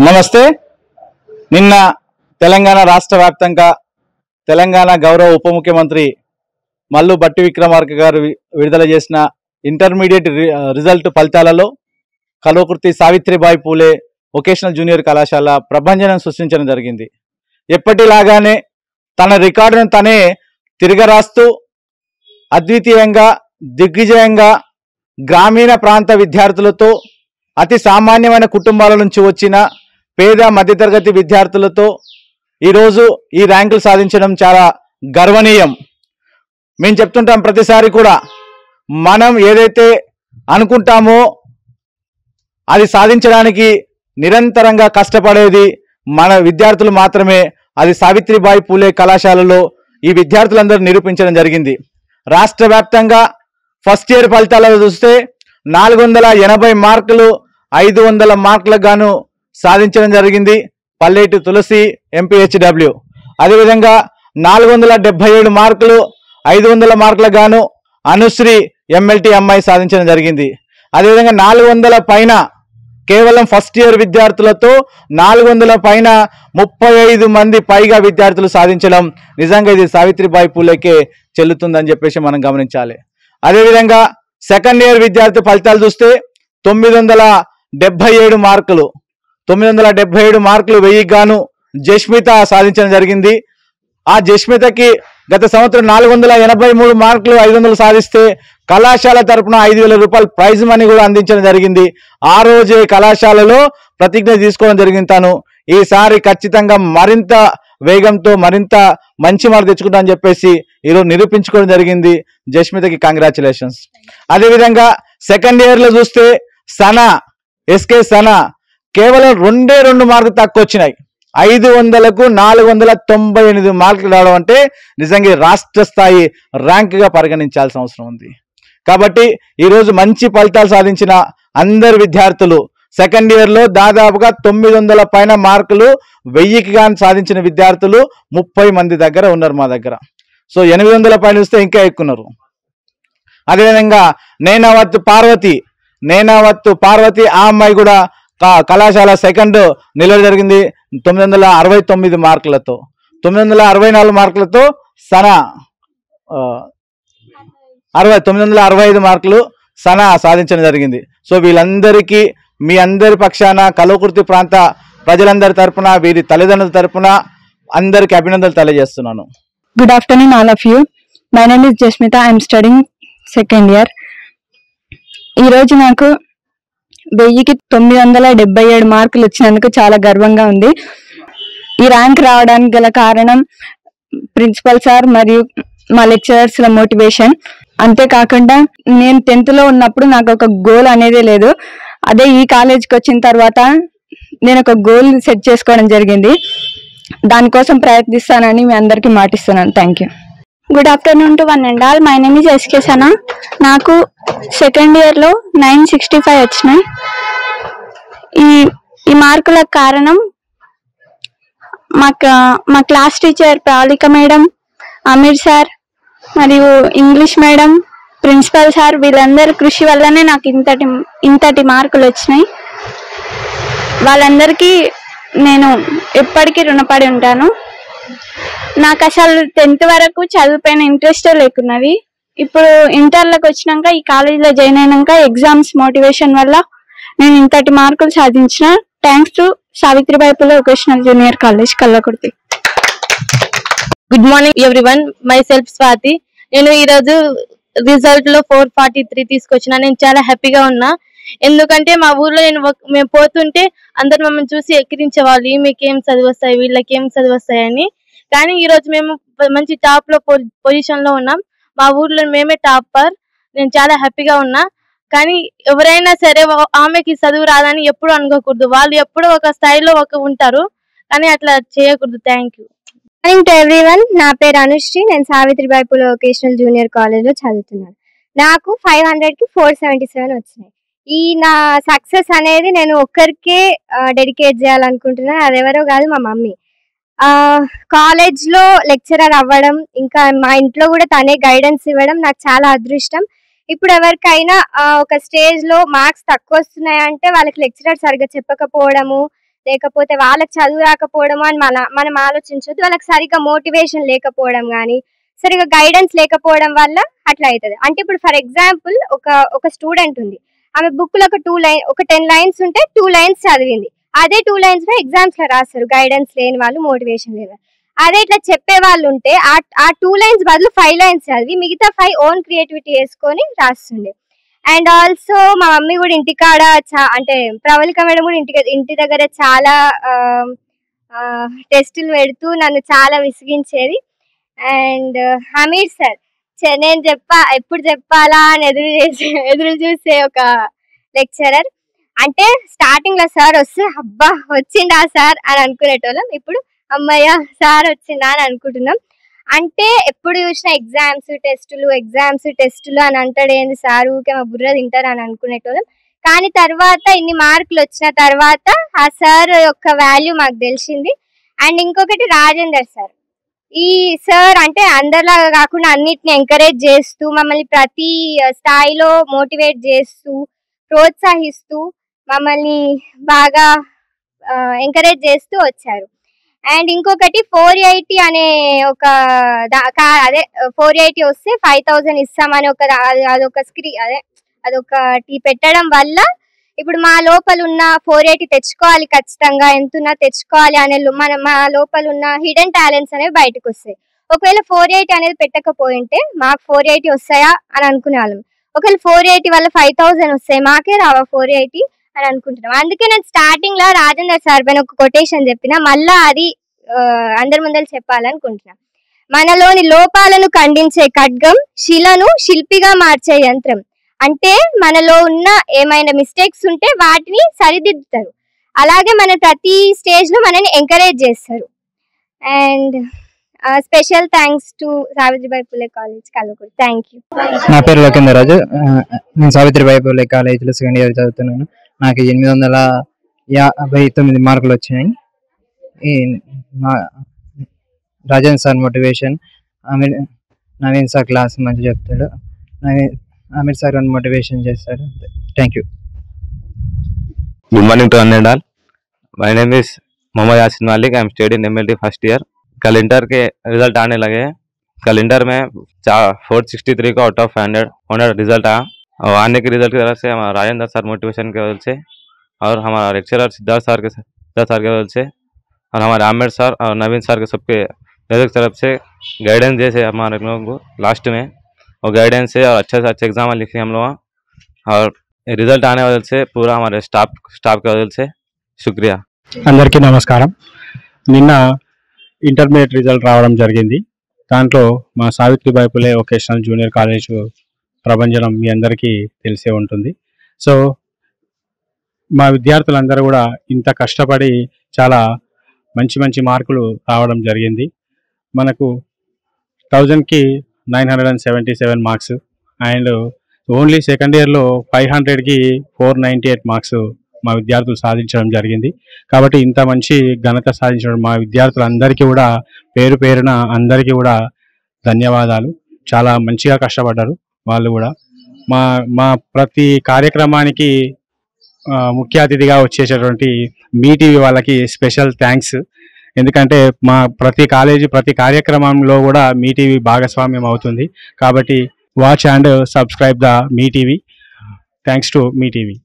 నమస్తే. నిన్న తెలంగాణ రాష్ట్ర వ్యాప్తంగా తెలంగాణ గౌరవ ఉప ముఖ్యమంత్రి మల్లు భట్టి విక్రమార్క గారు విడుదల చేసిన ఇంటర్మీడియట్ రిజల్ట్ ఫలితాలలో కల్వకుర్తి సావిత్రిబాయి పూలే వొకేషనల్ జూనియర్ కళాశాల ప్రభంజనం సృష్టించడం జరిగింది. ఎప్పటిలాగానే తన రికార్డును తనే తిరగరాస్తూ అద్వితీయంగా దిగ్విజయంగా గ్రామీణ ప్రాంత విద్యార్థులతో అతి సామాన్యమైన కుటుంబాల నుంచి వచ్చిన పేద మధ్యతరగతి విద్యార్థులతో ఈరోజు ఈ ర్యాంకులు సాధించడం చాలా గర్వనీయం. మేము చెప్తుంటాం ప్రతిసారి కూడా, మనం ఏదైతే అనుకుంటామో అది సాధించడానికి నిరంతరంగా కష్టపడేది మన విద్యార్థులు మాత్రమే. అది సావిత్రిబాయి పూలే కళాశాలలో ఈ విద్యార్థులందరూ నిరూపించడం జరిగింది. రాష్ట్ర వ్యాప్తంగా ఫస్ట్ ఇయర్ ఫలితాలలో చూస్తే 480 మార్కులు 500 మార్కులకు గాను సాధించడం జరిగింది పల్లేటి తులసి ఎంపీహెచ్డబ్ల్యూ. అదేవిధంగా 477 మార్కులు 500 మార్కులకు గాను అనుశ్రీ ఎంఎల్టీ అమ్మాయి సాధించడం జరిగింది. అదేవిధంగా 400 పైన కేవలం ఫస్ట్ ఇయర్ విద్యార్థులతో 400 పైన 35 మంది పైగా విద్యార్థులు సాధించడం నిజంగా ఇది సావిత్రిబాయి పూలేకే చెల్లుతుందని చెప్పేసి మనం గమనించాలి. అదేవిధంగా సెకండ్ ఇయర్ విద్యార్థి ఫలితాలు చూస్తే 977 మార్కులు 977 మార్కులు 1000 గాను జస్మిత సాధించడం జరిగింది. ఆ జస్మితకి గత సంవత్సరం 483 మార్కులు 500 సాధిస్తే కళాశాల తరపున 5000 రూపాయలు ప్రైజ్ మనీ కూడా అందించడం జరిగింది. ఆ రోజే కళాశాలలో ప్రతిజ్ఞ తీసుకోవడం జరిగింది. తాను ఈసారి ఖచ్చితంగా మరింత వేగంతో మరింత మంచి మార్కు తెచ్చుకుంటా అని చెప్పేసి ఈరోజు నిరూపించుకోవడం జరిగింది. జస్మితకి కంగ్రాచులేషన్స్. అదేవిధంగా సెకండ్ ఇయర్లో చూస్తే సనా ఎస్కే సనా కేవలం 2 మార్కులు తక్కువ వచ్చినాయి. 500కు 498 మార్కులు రావడం అంటే నిజంగా రాష్ట్ర స్థాయి ర్యాంక్గా పరిగణించాల్సిన అవసరం ఉంది. కాబట్టి ఈరోజు మంచి ఫలితాలు సాధించిన అందరు విద్యార్థులు సెకండ్ ఇయర్లో దాదాపుగా 900 పైన మార్కులు 1000కి గాని సాధించిన విద్యార్థులు 30 మంది దగ్గర ఉన్నారు మా దగ్గర. సో 800 పైన చూస్తే ఇంకా ఎక్కున్నారు. అదేవిధంగా నేనావత్ పార్వతి ఆ అమ్మాయి కూడా కళాశాల సెకండ్ నిలవడం జరిగింది 969 మార్కులతో. 964 మార్కులతో సనా 965 మార్కులు సనా సాధించడం జరిగింది. సో వీళ్ళందరికీ మీ అందరి పక్షాన కల్వకుర్తి ప్రాంత ప్రజలందరి తరపున వీరి తల్లిదండ్రుల తరపున అందరికి అభినందనలు తెలియజేస్తున్నాను. Good afternoon all of you. My name is Jasmitha. I'm studying second year. ఈరోజు నాకు 1000కి 977 మార్కులు వచ్చినందుకు చాలా గర్వంగా ఉంది. ఈ ర్యాంక్ రావడానికి గల కారణం ప్రిన్సిపల్ సార్ మరియు మా లెక్చరర్స్ మోటివేషన్. అంతేకాకుండా నేను 10th లో ఉన్నప్పుడు నాకు ఒక గోల్ అనేది లేదు. అదే ఈ కాలేజ్కి వచ్చిన తర్వాత నేను ఒక గోల్ సెట్ చేసుకోవడం జరిగింది. దానికోసం ప్రయత్నిస్తానని మీ అందరికీ మాటిస్తున్నాను. Thank you. Good afternoon to one and all. My name is SK Sana. నాకు సెకండ్ ఇయర్లో 965 వచ్చినాయి. ఈ మార్కులకు కారణం మా class teacher Pravalika madam, Ameer sir మరియు ఇంగ్లీష్ మేడం, ప్రిన్సిపల్ సార్ వీళ్ళందరి కృషి వల్లనే నాకు ఇంతటి మార్కులు వచ్చినాయి. వాళ్ళందరికీ నేను ఎప్పటికీ రుణపడి ఉంటాను. నాకు అసలు 10th వరకు చదువుపైన ఇంట్రెస్ట్ లేకున్నది. ఇప్పుడు ఇంటర్లోకి వచ్చినాక ఈ కాలేజీలో జాయిన్ అయినాక ఎగ్జామ్స్ మోటివేషన్ వల్ల నేను ఇంతటి మార్కులు సాధించిన. Thanks to Savitribai Phule vocational junior college Kalwakurthy. Good morning everyone. My self Swathi. నేను ఈరోజు రిజల్ట్ లో 443 తీసుకొచ్చిన. నేను చాలా హ్యాపీగా ఉన్నా. ఎందుకంటే మా ఊర్లో మేము పోతుంటే అందరు మమ్మల్ని చూసి ఎక్కిరించేవాళ్ళు, మీకేం చదువు వస్తాయి, వీళ్ళకేం చదువు వస్తాయి అని. కానీ ఈరోజు మేము మంచి టాప్ లో పొజిషన్ లో ఉన్నాం. మా ఊర్లో మేమే టాపర్. నేను చాలా హ్యాపీగా ఉన్నా. కానీ ఎవరైనా సరే ఆమెకి చదువు రాదని ఎప్పుడు అనుకోకూడదు. వాళ్ళు ఎప్పుడో ఒక స్థాయిలో ఉంటారు, కానీ అట్లా చేయకూడదు. Thank you. Morning to everyone. నా పేరు అనుశ్రీ. నేను సావిత్రిబాయి పూలే వొకేషనల్ జూనియర్ కాలేజ్లో చదువుతున్నాను. నాకు 500కి 477 వచ్చినాయి. ఈ నా సక్సెస్ అనేది నేను ఒక్కరికే డెడికేట్ చేయాలనుకుంటున్నాను. అదెవరో కాదు, మా మమ్మీ. కాలేజ్లో లెక్చరర్ అవ్వడం, ఇంకా మా ఇంట్లో కూడా తనే గైడెన్స్ ఇవ్వడం నాకు చాలా అదృష్టం. ఇప్పుడు ఎవరికైనా ఒక స్టేజ్ లో మార్క్స్ తక్కువ వస్తున్నాయంటే వాళ్ళకి లెక్చరర్ సరిగ్గా చెప్పకపోవడము, లేకపోతే వాళ్ళకి చదువు రాకపోవడము అని మనం ఆలోచించొద్దు. వాళ్ళకి సరిగ్గా మోటివేషన్ లేకపోవడం కానీ, సరిగ్గా గైడెన్స్ లేకపోవడం వల్ల అట్లా అవుతుంది. అంటే ఇప్పుడు ఫర్ ఎగ్జాంపుల్ ఒక స్టూడెంట్ ఉంది, ఆమె బుక్ లో ఒక 10 లైన్స్ ఉంటే 2 లైన్స్ చదివింది. అదే 2 లైన్స్ ఎగ్జామ్స్ లో రాస్తారు, గైడెన్స్ లేని వాళ్ళు, మోటివేషన్ లేని వాళ్ళు. అదే ఇట్లా చెప్పే వాళ్ళు ఉంటే ఆ 2 లైన్స్ బదులు 5 లైన్స్ చదివి మిగతా 5 ఓన్ క్రియేటివిటీ వేసుకొని రాస్తుండే. అండ్ ఆల్సో మా మమ్మీ కూడా ఇంటికాడ అంటే ప్రవళిక మేడం కూడా ఇంటి దగ్గర చాలా టెస్టులు పెడుతూ నన్ను చాలా విసిగించేది. అండ్ హమీద్ సార్ నేను ఎప్పుడు చెప్పాలా అని ఎదురు చూసే ఒక లెక్చరర్. అంటే స్టార్టింగ్ లో సార్ వస్తే అబ్బా వచ్చిందా సార్ అని అనుకునేటోళ్ళం, ఇప్పుడు అమ్మయ్య సార్ వచ్చిందా అని అనుకుంటున్నాం. అంటే ఎప్పుడు చూసినా ఎగ్జామ్స్ టెస్టులు అని అంటాడు, ఏంది సార్ ఊకే మా బుర్ర తింటారు అని అనుకునేటోళ్ళం. కానీ తర్వాత ఇన్ని మార్కులు వచ్చిన తర్వాత ఆ సార్ యొక్క వాల్యూ మాకు తెలిసింది. అండ్ ఇంకొకటి రాజేందర్ సార్, ఈ సార్ అంటే అందరిలాగా కాకుండా అన్నిటిని ఎంకరేజ్ చేస్తూ మమ్మల్ని ప్రతి స్థాయిలో మోటివేట్ చేస్తూ ప్రోత్సహిస్తూ మమ్మల్ని బాగా ఎంకరేజ్ చేస్తూ వచ్చారు. అండ్ ఇంకొకటి 480 అనే ఒక అదే 480 వస్తే 5000 ఇస్తామని అదొకటి పెట్టడం వల్ల ఇప్పుడు మా లోపల ఉన్న 480 తెచ్చుకోవాలి, ఖచ్చితంగా ఎంతున్నా తెచ్చుకోవాలి అనే మా లోపల ఉన్న హిడెన్ టాలెంట్స్ అనేవి బయటకు వస్తాయి. ఒకవేళ 480 అనేది పెట్టకపోయింటే మాకు 480 వస్తాయా అని అనుకునే వాళ్ళం. ఒకవేళ 480 వల్ల 5000 వస్తాయి, మాకే రావా 480 అని అనుకుంటున్నాం. అందుకే నేను స్టార్టింగ్ లో రాజేందర్ సార్ పైన ఒక కొటేషన్ చెప్పిన, మళ్ళా అది అందరి ముందర చెప్పాలనుకుంటున్నా. మనలోని లోపాలను ఖండించే ఖడ్గం, శిలను శిల్పిగా మార్చే యంత్రం. అంటే మనలో ఉన్న ఏమైనా మిస్టేక్స్ ఉంటే వాటిని సరిదిద్దుతారు, అలాగే మన ప్రతి స్టేజ్ లో మనని ఎంకరేజ్ చేస్తారు. And special thanks to Savitribai Phule college Kalwakurthy. Thank you. నా పేరు లోకేందర్ రాజు. నేను సావిత్రిబాయి పూలే కాలేజీలో సెకండ్ ఇయర్ చదువుతున్నాను. నాకు 859 మార్కులు వచ్చినాయి. Rajendra sir motivation, Naveen sir class మంచి చెప్తాడు, అమీర్ సార్ మోటివేషన్ చేస్తాడు. Thank you. Good morning to one and all. My name is Mohammed Yasin Malik. I am studying MLT first year. कल इंटर के रिजल्ट आने लगे हैं. कल इंटर में 463 का आउट ऑफ 100 रिजल्ट आया. और आने के रिजल्ट की तरफ से हमारा राजेंद्र सर मोटिवेशन के वजह से, और हमारा लेक्चरर सिद्धार्थ सर के वजह से, और हमारे आमिर सर और नवीन सर के सबके तरफ से गाइडेंस जैसे हमारे लोगों को लास्ट में और गाइडेंस से और अच्छे से अच्छे एग्जाम लिखे हम लोग. और रिजल्ट आने वजह से पूरा हमारे स्टाफ के वजह से शुक्रिया. అందరికీ నమస్కారం. నిన్న ఇంటర్మీడియట్ రిజల్ట్ రావడం జరిగింది. దాంట్లో మా Savitribai Phule vocational junior college ప్రభంజనం మీ అందరికీ తెలిసే ఉంటుంది. సో మా విద్యార్థులందరూ కూడా ఇంత కష్టపడి చాలా మంచి మార్కులు రావడం జరిగింది. మనకు 1000కి 977 మార్క్స్ అండ్ ఓన్లీ సెకండ్ ఇయర్లో 500కి 498 మార్క్స్ మా విద్యార్థులు సాధించడం జరిగింది. కాబట్టి ఇంత మంచి ఘనత సాధించడం మా విద్యార్థులందరికీ కూడా పేరున అందరికీ కూడా ధన్యవాదాలు. చాలా మంచిగా కష్టపడ్డారు వాళ్ళు కూడా. మా ప్రతి కార్యక్రమానికి ముఖ్య అతిథిగా వచ్చేటటువంటి మీ టీవీ వాళ్ళకి స్పెషల్ థ్యాంక్స్. ఎందుకంటే మా ప్రతి కార్యక్రమంలో కూడా మీ టీవీ భాగస్వామ్యం అవుతుంది. కాబట్టి watch and subscribe the me TV. Thanks to me TV.